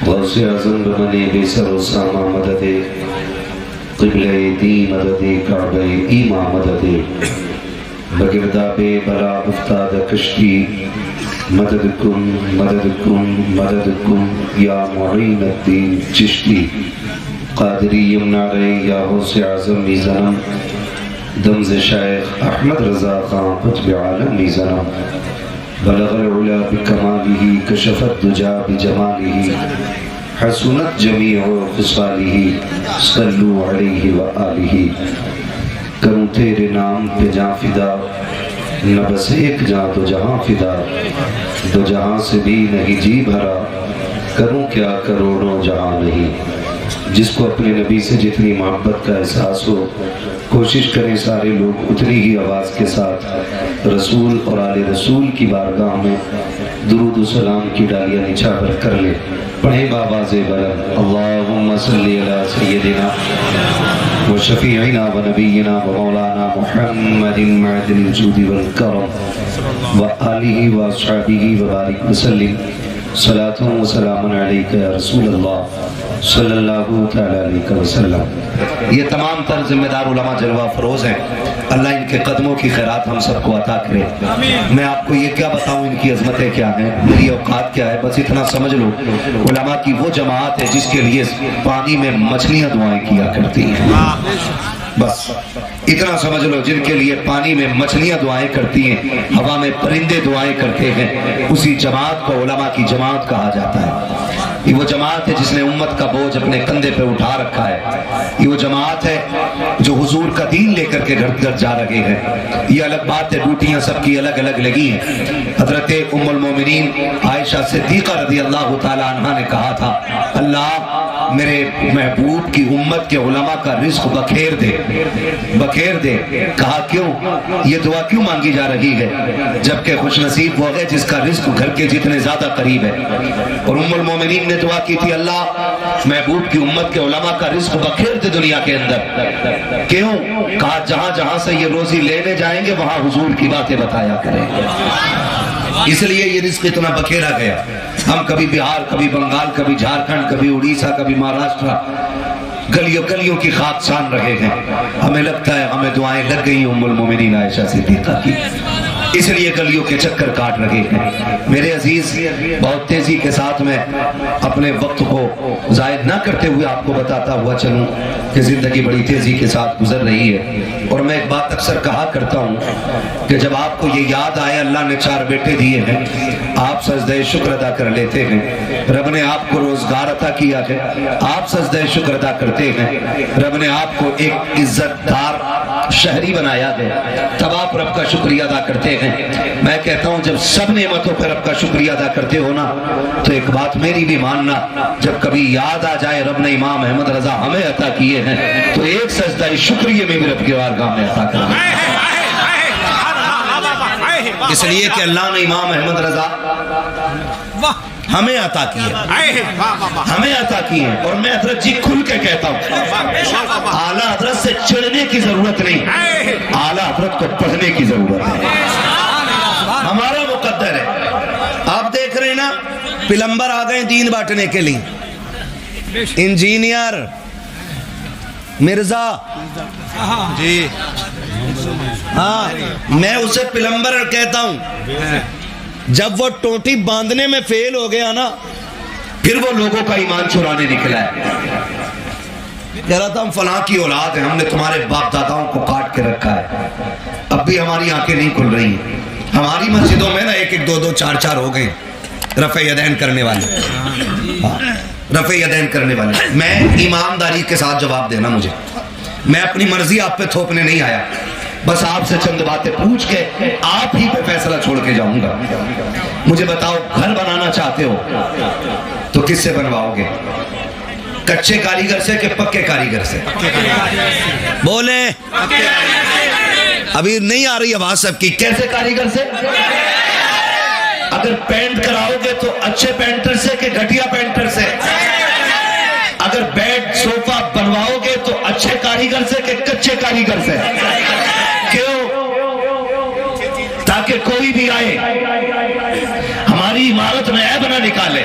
غوث اعظم بمنی بے سر و ساما مدد قبلہ دی مدد کعبہ ایما مدد بگرداب بلا افتاد کشتی مدد کن یا معین الدین چشتی قادری یمنا رہے یا غوث اعظم میزنم دمز شیخ احمد رضا خان قطب عالم میزنم بلغ العلا بکمالہ کشف الدجا بجمالہ حسنت جمیع خصالہ صلو علیہ وآلہ کروں تیرے نام پہ جاں فدا نہ بس ایک جاں تو جہاں فدا دو جہاں سے بھی نہیں جی بھرا کروں کیا کروڑوں جہاں نہیں جس کو اپنے نبی سے جتنی محبت کا احساس ہو کوشش کریں سارے لوگ اتنی ہی آواز کے ساتھ رسول اور آل رسول کی بارگاہ میں درود و سلام کی ڈالیاں نچھاور کر لیں پڑھیں بآواز بلند اللہم صلی علی سیدنا و شفیعنا و نبینا و مولانا محمد معدن الجود والکرم و آلہ و اصحابہ و بارک وسلم صلاۃ و سلام علیکہ یا رسول اللہ صلی اللہ تعالی علیہ وسلم۔ یہ تمام تر ذمہ دار علماء جلوہ فروز ہیں، اللہ ان کے قدموں کی خیرات ہم سب کو عطا کرے۔ میں آپ کو یہ کیا بتاؤں ان کی عظمتیں کیا ہیں، میری اوقات کیا ہے، بس اتنا سمجھ لو علماء کی وہ جماعت ہے جس کے لیے پانی میں مچھلیاں دعائیں کیا کرتی ہیں، بس اتنا سمجھ لو، جن کے لیے پانی میں مچھلیاں دعائیں کرتی ہیں، ہوا میں پرندے دعائیں کرتے ہیں، اسی جماعت کو علماء کی جماعت کہا جاتا ہے۔ یہ وہ جماعت ہے جس نے امت کا بوجھ اپنے کندھے پہ اٹھا رکھا ہے، یہ وہ جماعت ہے جو حضور کا دین لے کر کے گھر گھر جا رہے ہیں۔ یہ الگ بات ہے، ڈیوٹیاں سب کی الگ الگ لگی ہیں۔ حضرت ام المومنین عائشہ صدیقہ رضی اللہ تعالی عنہ نے کہا تھا، اللہ میرے محبوب کی امت کے علماء کا رزق بکھیر دے۔ کہا کیوں؟ یہ دعا کیوں مانگی جا رہی ہے؟ جبکہ خوش نصیب وہ ہے جس کا رزق گھر کے جتنے زیادہ قریب ہے۔ اور ام المومنین نے دعا کی تھی، اللہ محبوب کی امت کے علماء کا رزق بکھیر دے دنیا کے اندر۔ کیوں؟ کہا جہاں جہاں سے یہ روزی لینے جائیں گے وہاں حضور کی باتیں بتایا کریں گے، اس لیے یہ رزق اتنا بکھیرا گیا۔ ہم کبھی بہار، کبھی بنگال، کبھی جھارکھنڈ، کبھی اڑیسہ، کبھی مہاراشٹر، گلیوں گلیوں کی خاک چھان رہے ہیں۔ ہمیں لگتا ہے ہمیں دعائیں لگ گئی ام المومنین عائشہ صدیقہ کی، اس لیے گلیوں کے چکر کاٹ رہے ہیں۔ میرے عزیز، بہت تیزی کے ساتھ میں اپنے وقت کو ضائع نہ کرتے ہوئے آپ کو بتاتا ہوا چلوں کہ زندگی بڑی تیزی کے ساتھ گزر رہی ہے، اور میں ایک بات اکثر کہا کرتا ہوں کہ جب آپ کو یہ یاد آئے اللہ نے 4 بیٹے دیے ہیں، آپ سجدہ شکر ادا کر لیتے ہیں، رب نے آپ کو روزگار عطا کیا ہے، آپ سجدہ شکر ادا کرتے ہیں، رب نے آپ کو ایک عزت دار شہری بنایا ہے، تب آپ رب کا شکریہ ادا کرتے ہیں۔ میں کہتا ہوں جب سب نعمتوں پر رب کا شکریہ ادا کرتے ہو نا، تو ایک بات میری بھی ماننا، جب کبھی یاد آ جائے رب نے امام احمد رضا ہمیں عطا کیے ہیں تو ایک سجدہ شکریہ میں بھی رب کی بارگاہ میں عطا کرنا، اس لیے کہ اللہ نے امام احمد رضا ہمیں عطا کیے، اور میں حضرت جی کھل کے کہتا ہوں اعلیٰ حضرت سے چڑھنے کی ضرورت نہیں، اعلیٰ حضرت کو پڑھنے کی ضرورت ہے، ہمارا مقدر ہے۔ آپ دیکھ رہے ہیں نا، پلمبر آ گئے دین بانٹنے کے لیے، انجینئر مرزا جی، ہاں میں اسے پلمبر کہتا ہوں، جب وہ ٹوٹی باندھنے میں فیل ہو گیا نا، پھر وہ لوگوں کا ایمان چرانے نکلا ہے، کہہ رہا تھا ہم فلاں کی اولاد ہیں، ہم نے تمہارے باپ داداؤں کو کاٹ کے رکھا ہے، اب بھی ہماری آنکھیں نہیں کھل رہی ہیں۔ ہماری مسجدوں میں نا 1-1 2-2 4-4 ہو گئے رفع یدین کرنے والے، رفع یدین کرنے والے۔ میں ایمانداری کے ساتھ جواب دینا، مجھے، میں اپنی مرضی آپ پہ تھوپنے نہیں آیا، بس آپ سے چند باتیں پوچھ کے آپ ہی پہ فیصلہ چھوڑ کے جاؤں گا۔ مجھے بتاؤ، گھر بنانا چاہتے ہو تو کس سے بنواؤ گے؟ کچے کاریگر سے کہ پکے کاریگر سے؟ بولیں، ابھی نہیں آ رہی آواز سب کی، کیسے کاریگر سے؟ اگر پینٹ کراؤ گے تو اچھے پینٹر سے کہ گھٹیا پینٹر سے؟ اگر بیڈ صوفہ بنواؤ گے تو اچھے کاریگر سے کہ کچے کاریگر سے؟ کیوں؟ تاکہ کوئی بھی آئے ہماری عمارت میں عیب نہ نکالے،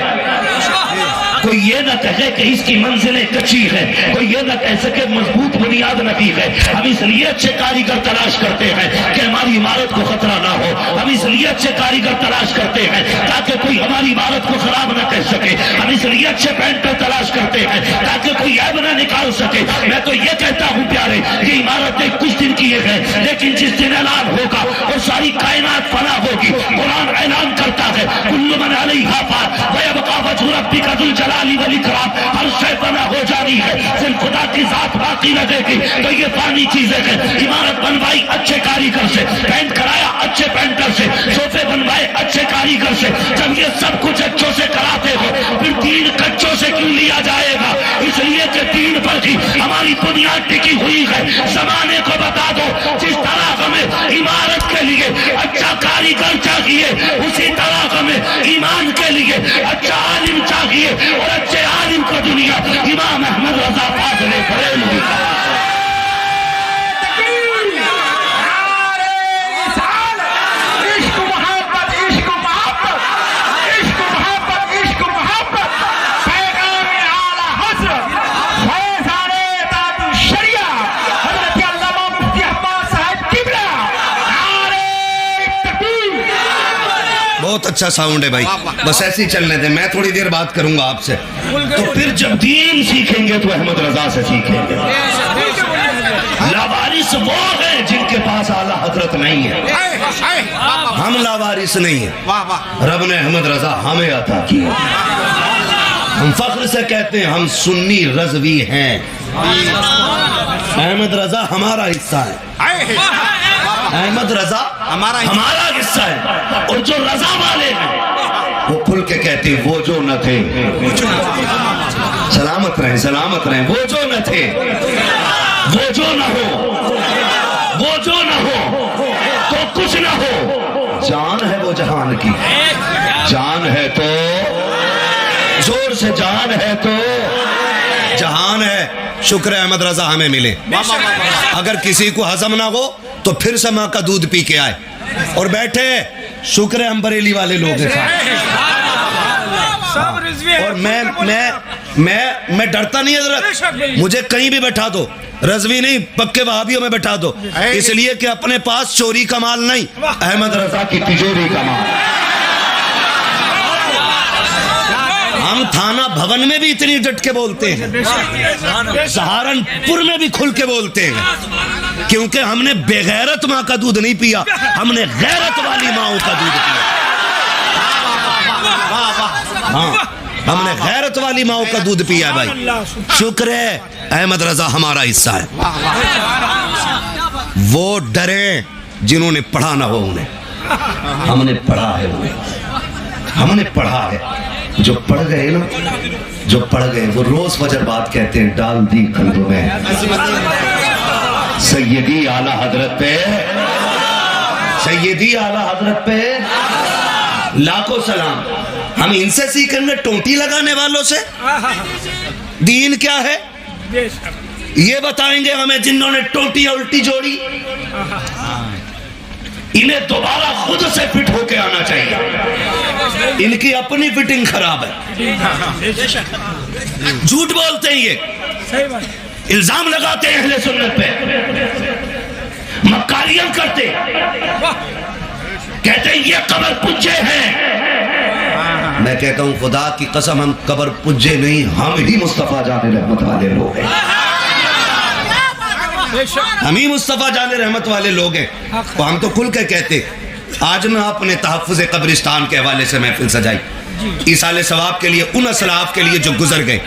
کوئی کوئی یہ نہ کہے کہ اس کی منزلیں کچی ہیں، کوئی یہ نہ کہہ سکے مضبوط بنیاد نہیں ہے۔ ہم اس لیے اچھے کاریگر تلاش کرتے ہیں کہ ہماری عمارت کو خطرہ نہ ہو، ہم اس لیے اچھے کاریگر تلاش کرتے ہیں تاکہ کوئی ہماری عمارت کو خراب نہ کہہ سکے، ہم اس لیے اچھے پینٹر تلاش کرتے ہیں تاکہ کوئی عیب نہ نکال سکے۔ میں تو یہ کہتا ہوں پیارے، یہ عمارتیں کچھ دن کی ہے، لیکن جس دن اعلان ہوگا اور ساری کائنات فنا ہوگی، قرآن اعلان کرتا ہے کل من علیہا فان ویبقی وجہ ربک ذو الجلال والاکرام، ہر شے فنا ہو جانی ہے، صرف خدا کی ذات باقی رہے گی۔ تو یہ فانی چیزیں ہیں، عمارت بنوائی اچھے کاریگر سے، پینٹ کرایا اچھے پینٹر سے، صوفے بنوائے اچھے کاریگر سے۔ جب یہ سب کچھ اچھوں سے کراتے ہو پھر دین کچوں سے کیوں لیا جائے گا؟ اس لیے کہ دین پر ہی ہماری بنیاد ٹکی ہوئی ہے۔ زمانے کو بتا دو جس طرح ہمیں عمارت کے لیے اچھا کاریگر چاہیے، اسی طرح ہمیں ایمان کے لیے اچھا عالم چاہیے، اور اچھے عالم کو دنیا امام احمد رضا فاضل بریلوی کا بہت اچھا ساؤنڈ ہے بھائی، بس ایسے ہی چلنے دیں، میں تھوڑی دیر بات کروں گا آپ سے۔ تو پھر جب دین سیکھیں گے تو احمد رضا سے سیکھیں گے۔ لاوارث وہ ہیں جن کے پاس اعلیٰ حضرت نہیں ہے، ہم لاوارث نہیں ہیں، رب نے احمد رضا ہمیں عطا کیا۔ ہم فخر سے کہتے ہیں ہم سنی رضوی ہیں، احمد رضا ہمارا حصہ ہے، احمد رضا ہمارا حصہ ہے۔ اور جو رضا والے ہیں وہ کھل کے کہتے ہیں وہ جو نہ تھے، سلامت رہیں سلامت رہیں، وہ جو نہ تھے، وہ جو نہ ہو، وہ جو نہ ہو تو کچھ نہ ہو۔ جان ہے وہ جہان کی، جان ہے تو زور سے، جان ہے تو جہان ہے۔ شکر ہے احمد رضا ہمیں ملے، اگر کسی کو ہضم نہ ہو تو پھر سے ماں کا دودھ پی کے آئے اور بیٹھے۔ شکر ہے ہم بریلی والے لوگ ہیں اور میں ڈرتا نہیں حضرت، مجھے کہیں بھی بیٹھا دو، رضوی نہیں پکے وہابیوں میں بیٹھا دو، اس لیے کہ اپنے پاس چوری کا مال نہیں، احمد رضا کی تجوری کا مال۔ ہم تھانہ بھون میں بھی اتنی ڈٹ کے بولتے ہیں، سہارنپور میں بھی کھل کے بولتے ہیں، کیونکہ ہم نے بے غیرت ماں کا دودھ نہیں پیا، ہم نے غیرت والی ماؤں کا دودھ پیا۔ ہاں ہم نے غیرت والی ماؤں کا دودھ پیا ہے بھائی۔ شکر ہے احمد رضا ہمارا حصہ ہے۔ وہ ڈریں جنہوں نے پڑھا نہ ہو انہیں، ہم نے پڑھا ہے انہیں، ہم نے پڑھا ہے۔ جو پڑھ گئے نا، جو پڑھ گئے وہ روز فجر بات کہتے ہیں ڈال دی قلب میں سیدی اعلیٰ حضرت پہ، سیدی اعلیٰ حضرت پہ لاکھوں سلام۔ ہم ان سے سیکھیں گے ٹوٹی لگانے والوں سے؟ دین کیا ہے یہ بتائیں گے ہمیں جنہوں نے ٹوٹی الٹی جوڑی۔ انہیں دوبارہ خود سے فٹ ہو کے آنا چاہیے، ان کی اپنی فٹنگ خراب ہے، جھوٹ بولتے ہیں، یہ الزام لگاتے ہیں اہل سنت پہ، مکاریاں کرتے، کہتے ہیں یہ قبر پجے ہیں۔ میں کہتا ہوں خدا کی قسم ہم قبر پجے نہیں، ہم ہی مصطفیٰ جان رحمت والے لوگ ہیں، ہم ہی مصطفیٰ جان رحمت والے لوگ ہیں۔ ہم تو کھل کے کہتے، آج میں اپنے تحفظ قبرستان کے حوالے سے محفل سجائی، ایصال ثواب کے لیے ان اسلاف کے لیے جو گزر گئے،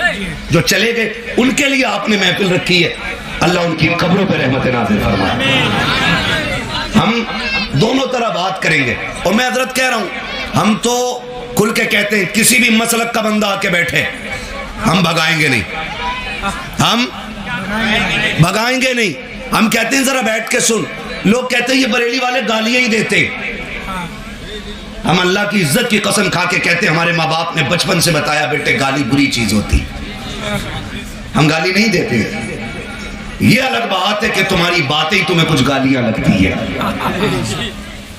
جو چلے گئے، ان کے لیے آپ نے محفل رکھی ہے، اللہ ان کی قبروں پہ رحمت نازل فرمائے۔ ہم دونوں طرح بات کریں گے، اور میں حضرت کہہ رہا ہوں ہم تو کھل کے کہتے ہیں کسی بھی مسلک کا بندہ آ کے بیٹھے ہم بھگائیں گے نہیں، ہم بھگائیں گے نہیں، ہم کہتے ہیں ذرا بیٹھ کے سن۔ لوگ کہتے ہیں یہ بریلی والے گالیاں ہی دیتے، ہم اللہ کی عزت کی قسم کھا کے کہتے ہیں ہمارے ماں باپ نے بچپن سے بتایا بیٹے گالی بری چیز ہوتی، ہم گالی نہیں دیتے۔ یہ الگ بات ہے کہ تمہاری باتیں تمہیں کچھ گالیاں لگتی ہے،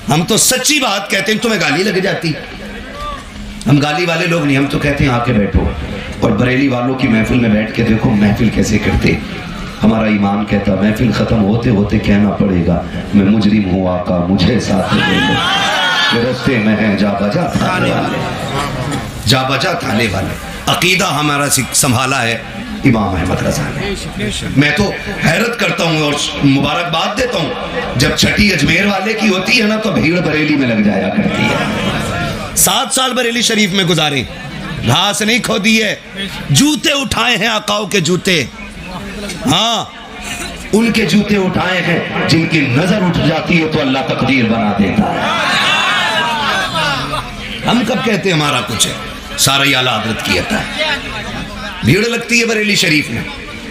ہم تو سچی بات کہتے ہیں تمہیں گالی لگ جاتی، ہم گالی والے لوگ نہیں، ہم تو کہتے ہیں آ کے بیٹھو اور بریلی والوں کی محفل میں بیٹھ کے دیکھو محفل کیسے کرتے. ہمارا ایمان کہتا محفل ختم ہوتے ہوتے کہنا پڑے گا میں مجرم ہوں آقا مجھے ساتھ لے لو. کہ رستے میں ہیں جا بجا تھانے والے، جا بجا تھانے والے. عقیدہ ہمارا سنبھالا ہے امام احمد رضا نے. میں تو حیرت کرتا ہوں اور مبارکباد دیتا ہوں، جب چھٹی اجمیر والے کی ہوتی ہے نا تو بھیڑ بریلی میں لگ جایا کرتی ہے. 7 سال بریلی شریف میں گزارے، گھاس نہیں کھودی ہے، جوتے اٹھائے ہیں آقاؤں کے جوتے. ہاں ان کے جوتے اٹھائے ہیں جن کی نظر اٹھ جاتی ہے تو اللہ تقدیر بنا دیتا ہے. ہم کب کہتے ہیں ہمارا کچھ ہے؟ سارا ہی اعلیٰ حضرت کی عطا ہے. بھیڑ لگتی ہے بریلی شریف میں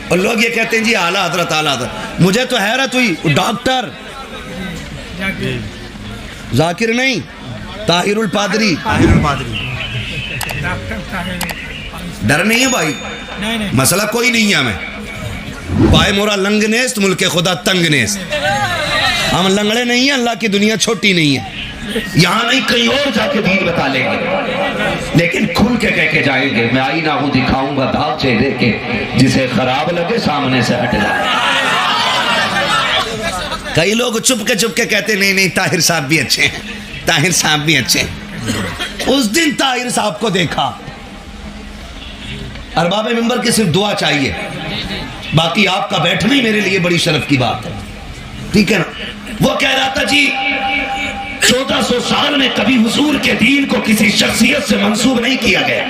اور لوگ یہ کہتے ہیں جی اعلیٰ حضرت اعلیٰ حضرت. مجھے تو حیرت ہوئی، ڈاکٹر ذاکر نہیں، طاہر الپادری. ڈر نہیں ہے بھائی، مسئلہ کوئی نہیں ہے. ہمیں پائے مورا لنگ نیست ملک خدا تنگ نیست. ہم لنگڑے نہیں ہیں، اللہ کی دنیا چھوٹی نہیں ہے. یہاں نہیں کہیں اور جا کے دین بتا لیں گے، لیکن کھل کے کہہ کے جائیں گے میں آئینہ ہوں دکھاؤں گا داغ چہرے کے، جسے خراب لگے سامنے سے ہٹ جائے. کئی لوگ چپ کے کہتے نہیں نہیں طاہر صاحب بھی اچھے ہیں، طاہر صاحب بھی اچھے ہیں. اس دن طاہر صاحب کو دیکھا، ارباب منبر کی صرف دعا چاہیے، باقی آپ کا بیٹھنا ہی میرے لیے بڑی شرف کی بات ہے. ٹھیک ہے نا؟ وہ کہہ رہا تھا جی 1400 سال میں کبھی حضور کے دین کو کسی شخصیت سے منسوب نہیں کیا گیا.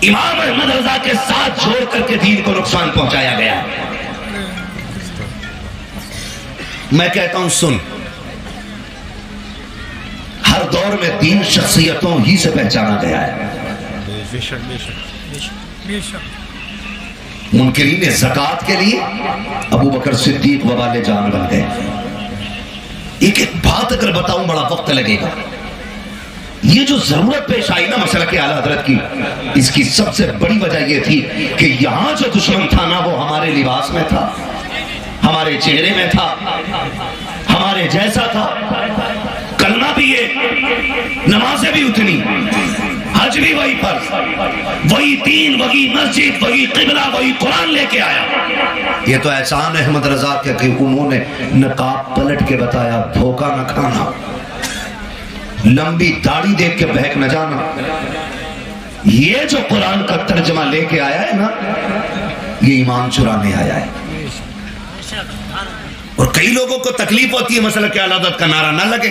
امام احمد رضا کے ساتھ جوڑ کر کے دین کو نقصان پہنچایا گیا. میں کہتا ہوں سن، ہر دور میں دین شخصیتوں ہی سے پہچانا گیا ہے. منکرین زکوٰۃ کے لیے ابو بکر صدیق وبال جان بن گئے. ایک بات اگر بتاؤں بڑا وقت لگے گا. یہ جو ضرورت پیش آئی نا مسئلہ کے اعلیٰ حضرت کی، اس کی سب سے بڑی وجہ یہ تھی کہ یہاں جو دشمن تھا نا وہ ہمارے لباس میں تھا، ہمارے چہرے میں تھا، ہمارے جیسا تھا. کلمہ بھی یہ، نمازیں بھی اتنی، حج بھی وہی فرض، وہی دین، وہی مسجد، وہی قبلہ، وہی قرآن لے کے آیا. یہ تو احسان احمد رضا کے کہ انہوں نے نقاب پلٹ کے بتایا دھوکہ نہ کھانا، لمبی داڑھی دیکھ کے بہک نہ جانا. یہ جو قرآن کا ترجمہ لے کے آیا ہے نا یہ ایمان چرانے آیا ہے. اور کئی لوگوں کو تکلیف ہوتی ہے مسئلہ کہ اعلیٰ حضرت کا نعرہ نہ لگے.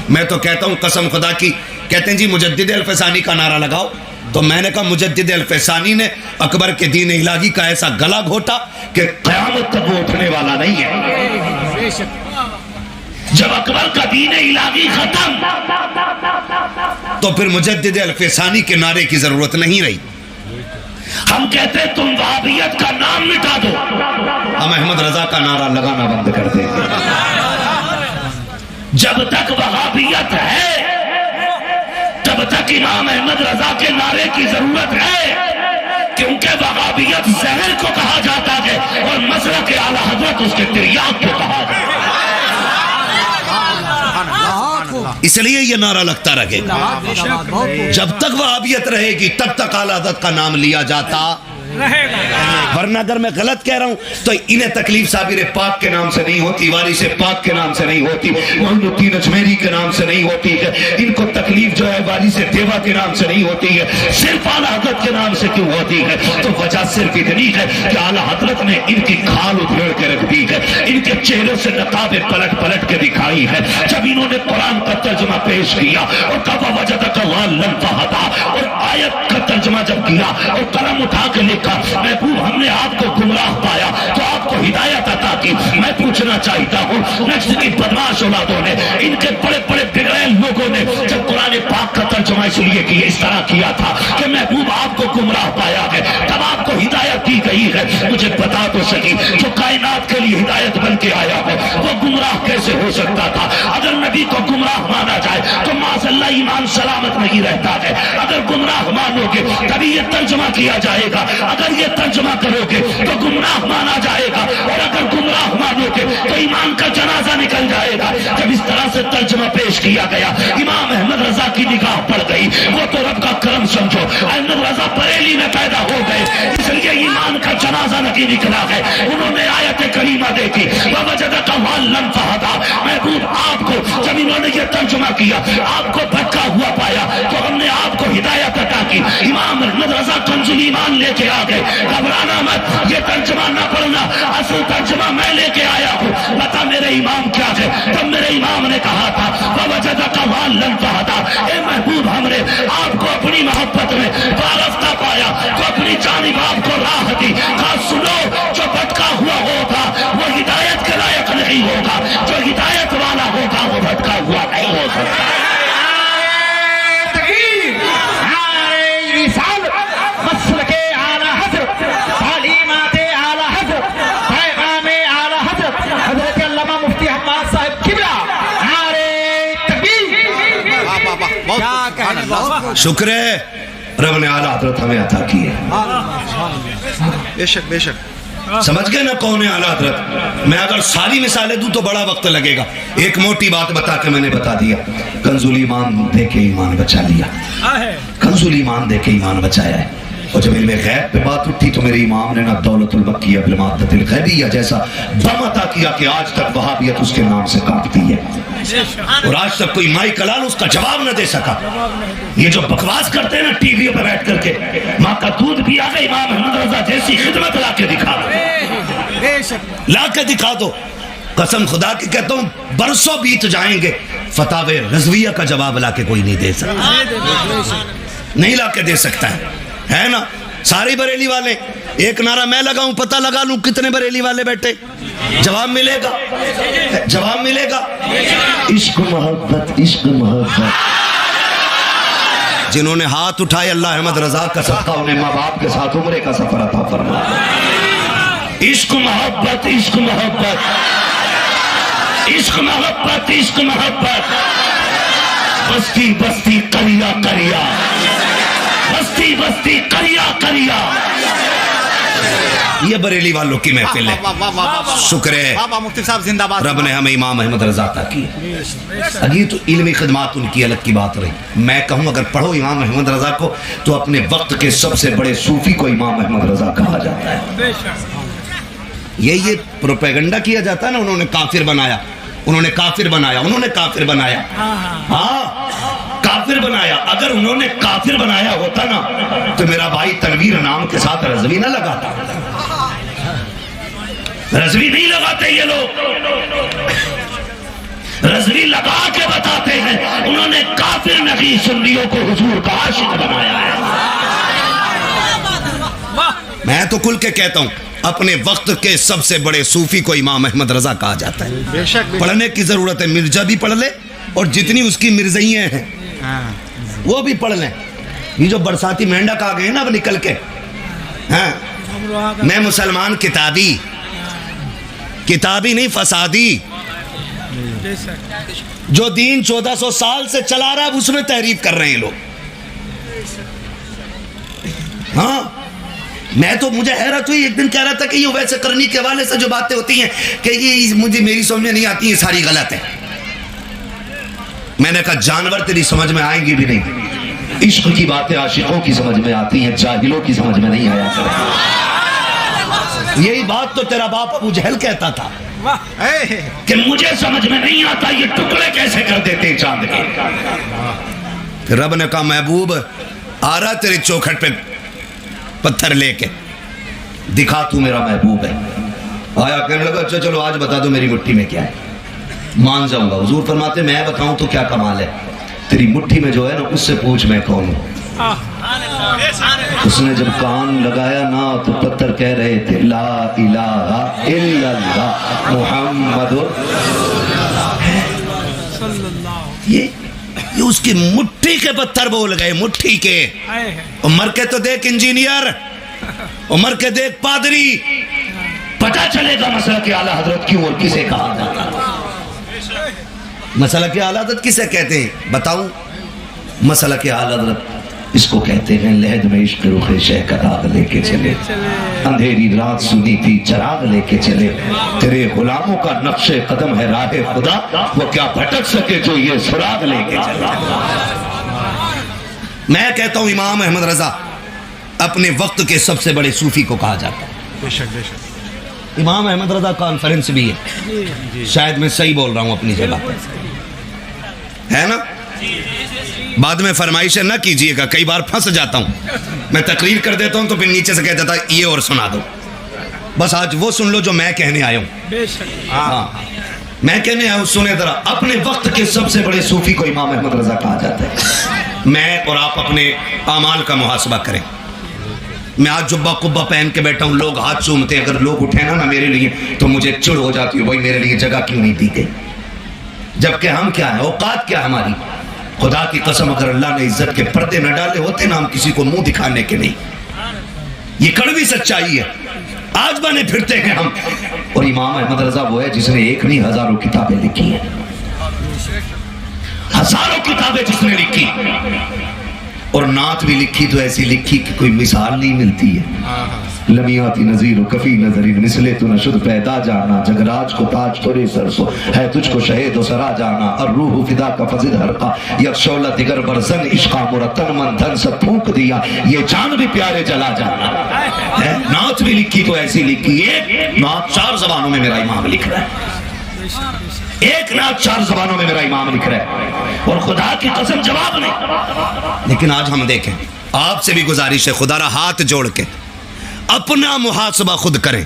میں تو کہتا ہوں قسم خدا کی، کہتے ہیں جی مجدد الفسانی کا نعرہ لگاؤ، تو میں نے کہا مجدد الفسانی نے اکبر کے دین الہی کا ایسا گلا گھوٹا کہ قیامت تک وہ اٹھنے والا نہیں ہے. جب اکبر کا دین الہی ختم تو پھر مجدد الفسانی کے نعرے کی ضرورت نہیں رہی. ہم کہتے ہیں تم وہابیت کا نام مٹا دو، ہم احمد رضا کا نعرہ لگانا بند کر دیں. جب تک وہابیت ہے تب تک امام احمد رضا کے نعرے کی ضرورت ہے، کیونکہ وہابیت زہر کو کہا جاتا ہے اور مسلک اعلیٰ حضرت اس کے تریاق کو کہا جاتا ہے. اس لیے یہ نعرہ لگتا رہے. جب تک وہابیت رہے گی تب تک اعلیٰ حضرت کا نام لیا جاتا ورنہ اگر میں غلط کہہ رہا ہوں تو انہیں تکلیف صابر پاک کے نام سے نہیں ہوتی، وارث پاک کے نام سے نہیں ہوتی، معین الدین اجمیری کے نام سے نہیں ہوتی ہے. ان کو تکلیف جو ہے وارث دیوا کے نام سے نہیں ہوتی ہے، صرف اعلیٰ حضرت کے نام سے کیوں ہوتی ہے؟ تو وجہ صرف اتنی ہے کہ اعلیٰ حضرت نے ان کی کھال ادھیڑ کے رکھ دی ہے، ان کے چہروں سے نقابیں پلٹ پلٹ کے دکھائی ہے. جب انہوں نے قرآن کا ترجمہ پیش کیا اور کہا وجدک ضالا فہدی، اور آیت کا ترجمہ جب کیا اور قلم اٹھا کے لکھا محبوب ہم نے آپ کو گمراہ پایا تو آپ کو ہدایت عطا کی. میں پوچھنا چاہتا ہوں نجد کی بدماش اولادوں نے، ان کے بڑے بڑے بگڑیل لوگوں نے جب قرآن پاک کا ترجمہ اس طرح کیا تھا کہ محبوب آپ کو گمراہ پایا ہے، تب آپ کو ہدایت دی گئی ہے مجھے بتا تو سکی جو کائنات کے لیے ہدایت بن کے آیا ہے وہ گمراہ کیسے ہو سکتا تھا؟ اگر نبی کو گمراہ مانا جائے تو معاذ اللہ ایمان سلامت نہیں رہتا ہے. اگر گمراہ مانو گے تبھی یہ ترجمہ کیا جائے گا, اگر یہ ترجمہ کرو گے تو گمراہ مانا جائے گا, اور اگر گمراہ مانو گے تو ایمان کا جنازہ نکل جائے گا. جب اس طرح سے ترجمہ پیش کیا گیا امام احمد رضا کی نگاہ پڑ گئی. وہ تو رب کا کرم سمجھو, احمد رضا بریلی میں پیدا ہو گئے اس لیے ایمان کا جنازہ نہیں نکلا ہے. انہوں نے آیت کریمہ دیکھی وَوَجَدَكَ ضَالًّا فَهَدَىٰ. محبوب آپ کو جب انہوں نے یہ ترجمہ کیا آپ کو بھٹکا ہوا پایا تو ہم نے آپ کو ہدایت عطا کی. امام احمد رضا کنز ایمان لے کے آ گئے. گھبرانا مت, یہ ترجمہ نہ پڑھنا, اصل ترجمہ میں لے کے آیا ہوں. بتا میرے امام کیا ہے؟ تب میرے امام نے کہا تھا وَوَجَدَكَ ضَالًّا فَهَدَىٰ. اے محبوب ہم نے آپ کو اپنی محبت میں وارفتہ پایا تو اپنی جانب آپ کو راہ دی. کہا سنو جو بھٹکا ہوا ہوگا وہ ہدایت کے لائق نہیں ہوگا, جو ہدایت والا ہوگا وہ بھٹکا ہوا نہیں ہو سکتا. شکر ہے رب نے اعلیٰ حضرت ہمیں عطا کی ہے. بے شک بے شک. سمجھ گئے نا کون ہے اعلیٰ حضرت؟ میں اگر ساری مثالیں دوں تو بڑا وقت لگے گا. ایک موٹی بات بتا کے میں نے بتا دیا. کنز ایمان دے کے ایمان بچا لیا, کنز ایمان دے کے ایمان بچایا ہے. اور جب علم غیب پہ بات اٹھی تو میرے امام نے نہ دولت المکیہ بالمادت الغیبیہ جیسا دم عطا کیا کہ آج تک وہابیت اس کے نام سے کانپتی ہے, اور آج تک کوئی مائی کلال اس کا جواب نہ دے سکا. یہ جو بکواس کرتے ہیں نا ٹی وی پہ بیٹھ کر کے, ماں کا دودھ بھی آ گئے امام احمد رضا جیسی خدمت لا کے دکھا دو, لا کے دکھا دو. قسم خدا کی کہتا ہوں برسوں بیت جائیں گے فتاوی رضویہ کا جواب لا کے کوئی نہیں دے سکتا, نہیں لا کے دے سکتا ہے نا. سارے بریلی والے ایک نعرہ میں لگاؤں پتہ لگا لوں کتنے بریلی والے بیٹھے, جواب ملے گا, جواب ملے گا. عشق محبت عشق محبت. جنہوں نے ہاتھ اٹھائے اللہ احمد رضا کا صدقہ انہیں ماں باپ کے ساتھ عمرے کا سفر عطا فرما. عشق محبت عشق محبت عشق محبت عشق محبت. بستی بستی کریا کریا, بستی بستی کریا کریا. یہ بریلی والوں کی محفل ہے. شکر ہے مفتی صاحب زندہ باد. رب نے ہمیں امام احمد رضا عطا کی. اب یہ تو علمی خدمات ان کی الگ کی بات رہی. میں کہوں اگر پڑھو امام احمد رضا کو تو اپنے وقت کے سب سے بڑے صوفی کو امام احمد رضا کہا جاتا ہے. یہ پروپیگنڈا کیا جاتا ہے نا, انہوں نے کافر بنایا, انہوں نے کافر بنایا, انہوں نے کافر بنایا. ہاں کافر بنایا. اگر انہوں نے کافر بنایا ہوتا نا تو میرا بھائی تنویر نام کے ساتھ رضوی نہ لگاتا. رضوی نہیں لگاتے یہ لوگ, رضوی لگا کے بتاتے ہیں انہوں نے کافر نہیں سنیوں کو حضور کا عاشق بنایا ہے. میں تو کھل کے کہتا ہوں اپنے وقت کے سب سے بڑے صوفی کو امام احمد رضا کہا جاتا ہے. بے شک. پڑھنے کی ضرورت ہے, مرزا بھی پڑھ لے اور جتنی اس کی مرزائیاں ہیں وہ بھی پڑھ لیں. یہ جو برساتی مینڈک آ گئے نا اب نکل کے, ہاں میں مسلمان کتابی, کتابی نہیں فسادی. جو دین 1400 سال سے چلا رہا ہے اس میں تحریف کر رہے ہیں لوگ. ہاں میں تو مجھے حیرت ہوئی, ایک دن کہہ رہا تھا کہ یہ ویسے کرنی کے حوالے سے جو باتیں ہوتی ہیں کہ یہ مجھے میری سمجھ میں نہیں آتی, یہ ساری غلط ہے. میں نے کہا جانور تیری سمجھ میں آئیں گی بھی نہیں. عشق کی باتیں عاشقوں کی سمجھ میں آتی ہیں, جاہلوں کی سمجھ میں نہیں آیا کرتی. یہی بات تو تیرا باپ ابو جہل کہتا تھا کہ مجھے سمجھ میں نہیں آتا یہ ٹکڑے کیسے کر دیتے چاند کے. رب نے کہا محبوب آ رہا تیری چوکھٹ پہ پتھر لے کے, دکھا تو میرا محبوب ہے. آیا کہنے لگا اچھا چلو آج بتا دو میری مٹھی میں کیا ہے. مان جاؤں گا. حضور فرماتے میں بتاؤں تو کیا کمال ہے, تیری مٹھی میں جو ہے نا اس سے پوچھ میں کون ہوں. اس نے جب کان لگایا نا تو پتھر کہہ رہے تھے لا الہ الا اللہ محمد. یہ اس کی مٹھی کے پتھر بول گئے, مٹھی کے. اور مر کے تو دیکھ انجینئر عمر کے دیکھ پادری، پتہ چلے گا مسئلہ کہ اعلیٰ حضرت کیوں اور کسے کہا جاتا ہے۔ مسئلہ کے اعلیٰ حضرت کسے کہتے ہیں بتاؤں؟ مسئلہ کے اعلیٰ حضرت اس کو کہتے ہیں لہد میں عشق رخ شہ کا داغ لے کے چلے، اندھیری رات سنی تھی چراغ لے کے چلے، تیرے غلاموں کا نقش قدم ہے راہ خدا، وہ کیا بھٹک سکے جو یہ سراغ لے کے چلا۔ میں کہتا ہوں امام احمد رضا اپنے وقت کے سب سے بڑے صوفی کو کہا جاتا ہے۔ بے شک بے شک۔ امام احمد رضا کانفرنس بھی ہے، شاید میں صحیح بول رہا ہوں اپنی جگہ ہے نا؟ بعد میں فرمائشیں نہ کیجئے گا، کئی بار پھنس جاتا ہوں، میں تقریر کر دیتا ہوں تو پھر نیچے سے کہہ دیتا یہ اور سنا دو، بس آج وہ سن لو جو میں کہنے آیا ہوں۔ ہاں میں کہنے آیا ہوں، سنے ذرا، اپنے وقت کے سب سے بڑے صوفی کو امام احمد رضا کہا جاتا ہے۔ میں اور آپ اپنے اعمال کا محاسبہ کریں۔ میں آج جبہ قبہ پہن کے بیٹھا ہوں، لوگ ہاتھ چومتے ہیں، اگر لوگ اٹھے نا میرے لیے تو مجھے چڑ ہو جاتی ہے، بھائی میرے لیے جگہ کیوں نہیں دی گئی، جبکہ ہم کیا ہیں، اوقات کیا ہماری؟ خدا کی قسم اگر اللہ نے عزت کے پردے نہ ڈالے ہوتے نا، ہم کسی کو منہ دکھانے کے نہیں۔ یہ کڑوی سچائی ہے، آج بنے پھرتے ہیں ہم۔ اور امام احمد رضا وہ ہے جس نے ایک نہیں ہزاروں کتابیں لکھی ہیں، ہزاروں کتابیں جس نے لکھی، اور نعت بھی لکھی تو ایسی لکھی کہ کوئی مثال نہیں ملتی ہے۔ لمیاتی نظیر و کفی نظری مثلے تو نشد پیدا جانا، جگراج کو تاج تھوڑے سرسو ہے تجھ کو شہید و سرا جانا، الروح فدا کا فضد حرقہ یک شعلہ دیگر برزن عشقہ مرتن من دھن سب پھونک دیا، یہ جان بھی پیارے جلا جانا۔ نعت بھی لکھی تو ایسی لکھی، ایک نعت 4 زبانوں میں میرا امام لکھ رہا ہے، ایک نعت 4 زبانوں میں میرا امام لکھ رہا ہے، اور خدا کی قسم جواب نہیں۔ لیکن آج ہم دیکھیں، آپ سے بھی گزارش ہے، خدا را ہاتھ جوڑ کے اپنا محاسبہ خود کریں،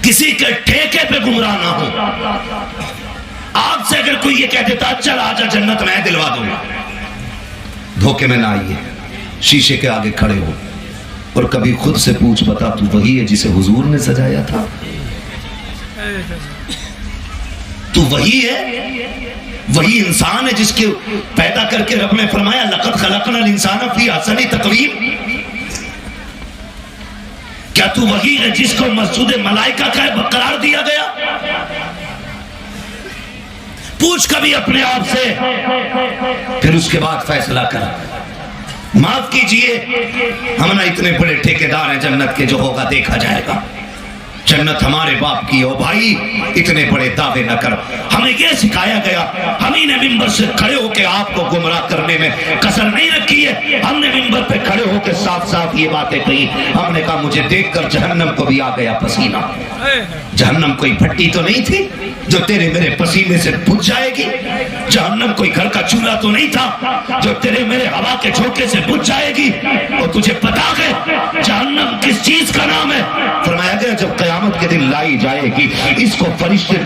کسی کے ٹھیکے پہ گمراہ نہ ہو۔ آپ سے اگر کوئی یہ کہہ دیتا چل آجا جنت میں دلوا دوں گا، دھوکے میں نہ آئیے، شیشے کے آگے کھڑے ہو اور کبھی خود سے پوچھ، بتا تو وہی ہے جسے حضور نے سجایا تھا؟ تو وہی ہے، وہی انسان ہے جس کے پیدا کر کے رب نے فرمایا لقد خلقنا الانسان فی احسن تقویم؟ کیا تو وہی ہے جس کو مسجد ملائکہ کا قرار دیا گیا؟ پوچھ کبھی اپنے آپ سے، پھر اس کے بعد فیصلہ کر۔ معاف کیجئے، ہم نہ اتنے بڑے ٹھیکیدار ہیں جنت کے، جو ہوگا دیکھا جائے گا، جنت ہمارے باپ کی ہو بھائی، اتنے بڑے دعوے نہ کر۔ ہمیں یہ سکھایا گیا، ہمیں نے ممبر سے کھڑے ہو کے آپ کو گمراہ کرنے میں کسر نہیں رکھی ہے، ہم نے ممبر پہ کھڑے ہو کے صاف صاف یہ باتیں کہی، ہم نے کہا مجھے دیکھ کر جہنم کو بھی آ گیا پسینہ۔ جہنم کوئی بھٹی تو نہیں تھی جو تیرے میرے پسینے سے بجھ جائے گی، جہنم کوئی گھر کا چولہا تو نہیں تھا جو تیرے میرے ہوا کے جھونکے سے بجھ جائے گی۔ اور تجھے پتا ہے جہنم کس چیز کا نام ہے؟ فرمایا گیا جب قیامت کے دن لائی جائے گی، اس کو فرشتے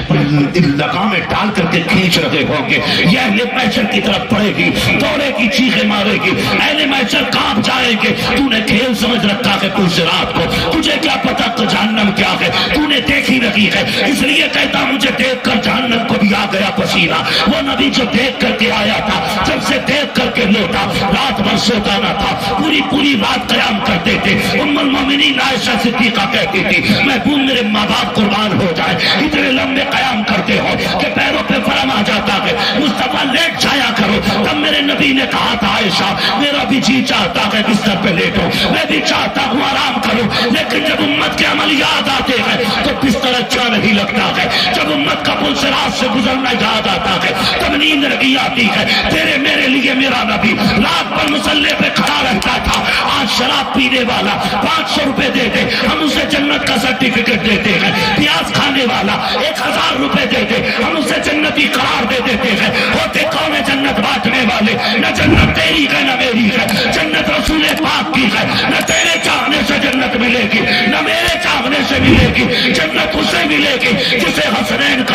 لگامیں ڈال کر کے کھینچ رہے ہوں گے، یہ اہل محشر کی طرف پڑے گی، دوڑے کی چیخیں مارے گی، اہل محشر کانپ جائیں گے۔ تو نے کھیل سمجھ رکھا ہے کل صراط کو، تجھے کیا پتا کہ جہنم کیا ہے؟ تو نے دیکھی نہیں ہے، اس لیے کہتا مجھے دیکھ کر جہنم کو بھی آ گیا پسینہ۔ وہ نبی جو دیکھ کر کے آیا تھا، جب سے دیکھ کر کے لوٹا، رات بھر سوتا نہ تھا، پوری رات قیام کرتے تھے۔ ام المومنین عائشہ صدیقہ کہتی تھی محبوب میرے ماں باپ قربان ہو جائے، اتنے لمبے قیام کرتے ہو کہ پیروں پہ فرم آ جاتا ہے، مصطفیٰ لیٹ جایا کرو۔ تب میرے نبی نے کہا تھا عائشہ میرا بھی جی چاہتا ہے بستر پہ لیٹو، میں بھی چاہتا ہوں آرام کرو، لیکن جب امت کے عمل یاد آتے ہیں تو بستر اچھا نہیں لگتا ہے، جب امت کا پل صراط سے گزرنا یاد آتا ہے تب نیند نہیں آتی ہے۔ تیرے میرے لیے میرا نبی رات پر مصلی پہ کھڑا رہتا تھا۔ آج شراب پینے والا 500 روپے دے دے ہم اسے جنت کا سرٹیفکیٹ دیتے ہیں، پیاز کھانے والا 1000 روپے دے دے ہم اسے جنتی قرار دے دیتے ہیں۔ ہوتے کون ہے جنت بانٹنے والے؟ نہ جنت تیری ہے نہ میری ہے، جنت رسول پاک کی ہے۔ نہ تیرے چاہنے سے جنت ملے گی، نہ میرے چاہنے سے ملے گی، جنت اسے ملے گی جسے حسنین کا